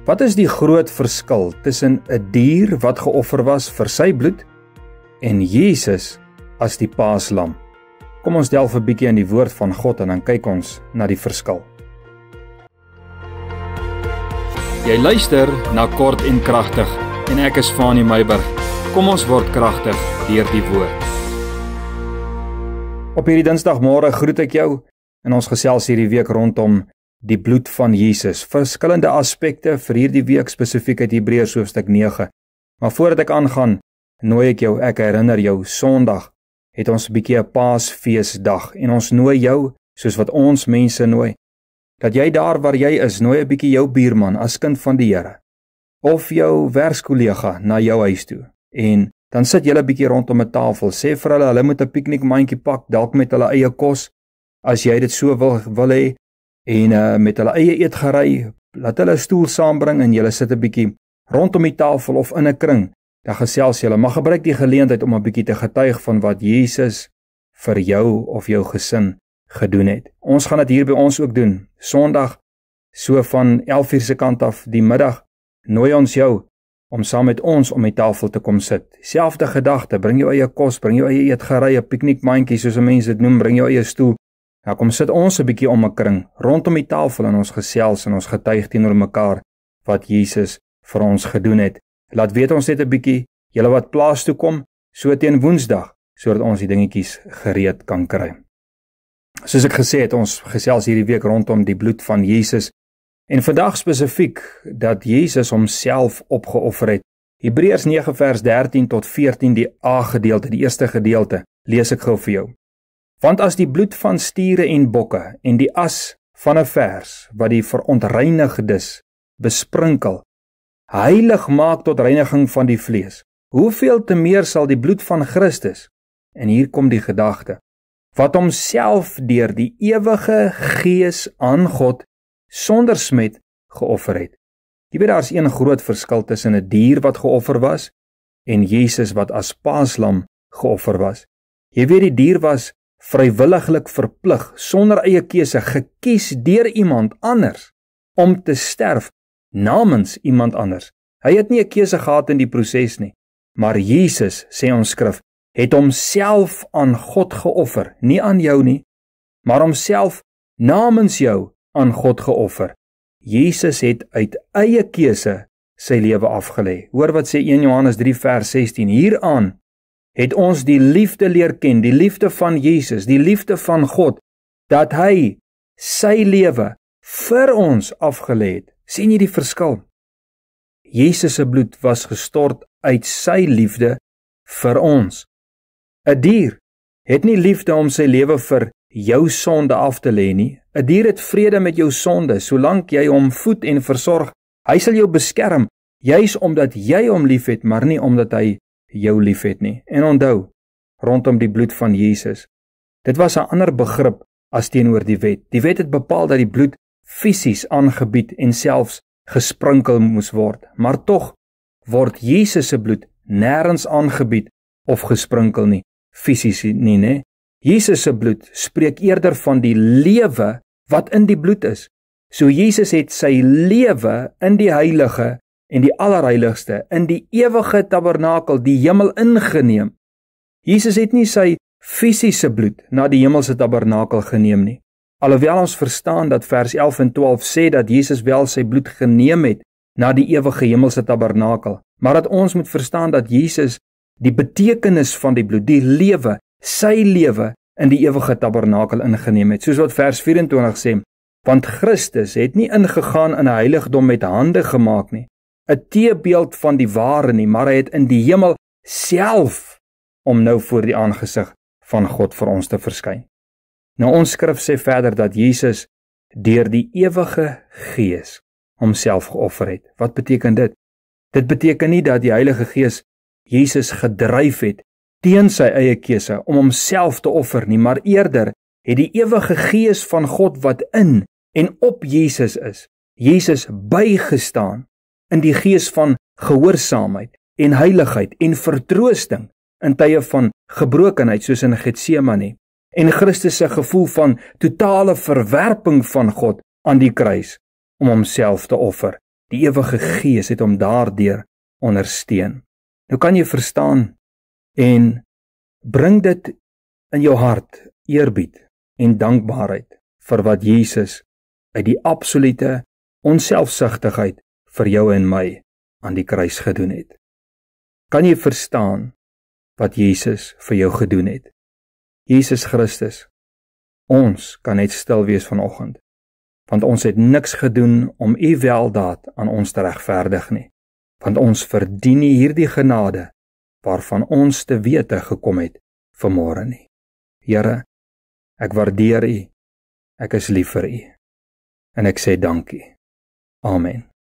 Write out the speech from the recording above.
Wat is die groot verskil tussen 'n dier wat geoffer was vir sy bloed en Jesus as die paaslam? Kom ons delf 'n bietjie in die woord van God en dan kyk ons na die verskil. Jy luister na Kort en Kragtig en ek is Fanie Meiburg. Kom ons word kragtig deur die woord. Op hierdie Dinsdagmôre groet ek jou en ons gesels hierdie week rondom die bloed van Jesus. Verskillende aspekte vir hierdie week spesifiek uit Hebreërs hoofstuk 9. Maar voordat ek aangaan, nooi ek jou, ek herinner jou, Sondag het ons 'n bietjie 'n Paasfeesdag en ons nooi jou, soos wat ons mense nooi, dat jy daar waar jy is, nooi 'n bietjie jou buurman as kind van die Here of jou werkskollega na jou huis toe en dan sit julle 'n bietjie rondom 'n tafel, sê vir hulle moet 'n piknikmandjie pak, dalk met hulle eie kos, as jy dit so wil hê, en met hulle eie eetgerei, laat hulle 'n stoel saambring en julle sit 'n bietjie rondom die tafel of in 'n kring, dan gesels julle, maar gebruik die geleentheid om 'n bietjie te getuig van wat Jesus vir jou of jou gesin gedoen het. Ons gaan dit hier by ons ook doen. Sondag, so van 11:00 se kant af die middag, nooi ons jou om saam met ons om die tafel te kom sit. Selfde gedagte, bring jou eie kos, bring jou eie eetgerei, 'n piknikmandjie soos mense dit noem, bring jou eie stoel. Nou kom sit ons 'n bietjie om 'n kring rondom die tafel en ons gesels en ons getuig teenoor mekaar wat Jesus vir ons gedoen het. Laat weet ons net 'n bietjie, julle wat plaas toe kom, so teen Woensdag, sodat ons die dingetjies gereed kan kry. Soos ek gesê het, ons gesels hierdie week rondom die bloed van Jesus en vandag spesifiek dat Jesus homself opgeoffer het. Hebreërs 9 vers 13 tot 14, die A gedeelte, die eerste gedeelte, lees ek gou vir jou. Want as die bloed van stiere en bokke en die as van 'n vers wat die verontreinigdes besprinkel, heilig maak tot reiniging van die vlees, hoeveel te meer sal die bloed van Christus, en hier kom die gedagte, wat homself deur die ewige Gees aan God sonder smet geoffer het. Jy weet, daar is een groot verskil tussen 'n dier wat geoffer was en Jesus wat as paaslam geoffer was. Jy weet, die dier was vrywilliglik verplig, sonder eie keuse, gekies deur iemand anders om te sterf namens iemand anders. Hy het nie 'n keuse gehad in die proses nie, maar Jesus, sê ons skrif, het homself aan God geoffer, nie aan jou nie, maar homself namens jou aan God geoffer. Jesus het uit eie keuse sy lewe afgelê. Hoor wat sê 1 Johannes 3 vers 16, hieraan het ons die liefde leer ken, die liefde van Jesus, die liefde van God, dat hy sy lewe vir ons afgelê het. Sien jy die verskil? Jesus se bloed was gestort uit sy liefde vir ons. 'n Dier het nie liefde om sy lewe vir jou sonde af te lê nie. 'n Dier het vrede met jou sonde, solank jy hom voed en versorg. Hy sal jou beskerm, juis omdat jy hom liefhet, maar nie omdat hy jou liefhet nie. En onthou, rondom die bloed van Jesus, dit was 'n ander begrip as teenoor die wet. Die wet het bepaal dat die bloed fisies aangebied en selfs gesprinkel moes word, maar tog word Jesus se bloed nêrens aangebied of gesprinkel nie, fisies nie, né? Jesus se bloed spreek eerder van die lewe wat in die bloed is. So Jesus het sy lewe in die heilige en die allerheiligste, in die ewige tabernakel, die hemel ingeneem. Jesus het nie sy fisiese bloed na die hemelse tabernakel geneem nie. Alhoewel ons verstaan dat vers 11 en 12 sê dat Jesus wel sy bloed geneem het na die ewige hemelse tabernakel, maar dat ons moet verstaan dat Jesus die betekenis van die bloed, die lewe, sy lewe in die ewige tabernakel ingeneem het. Soos wat vers 24 sê, want Christus het nie ingegaan in 'n heiligdom met hande gemaak nie, 'n teebeeld van die ware nie, maar hy het in die hemel self om nou voor die aangesig van God vir ons te verskyn. Nou ons skrif sê verder dat Jesus deur die ewige Gees homself geoffer het. Wat beteken dit? Dit beteken nie dat die Heilige Gees Jesus gedryf het teen sy eie keuse om homself te offer nie, maar eerder het die ewige Gees van God wat in en op Jesus is, Jesus bygestaan in die gees van gehoorsaamheid en heiligheid en vertroosting in tye van gebrokenheid soos in Getsemane en Christus se gevoel van totale verwerping van God aan die kruis om homself te offer. Die ewige Gees het hom daardeur ondersteun. Nou kan jy verstaan en bring dit in jou hart, eerbied en dankbaarheid vir wat Jesus uit die absolute onselfsugtigheid vir jou en my aan die kruis gedoen het. Kan jy verstaan wat Jesus vir jou gedoen het? Jesus Christus, ons kan net stil wees vanoggend, want ons het niks gedoen om u weldaad aan ons te regverdig nie, want ons verdien nie hierdie genade waarvan ons te wete gekom het vanmôre nie. Here, ek waardeer u, ek is lief vir u, en ek sê dankie. Amen.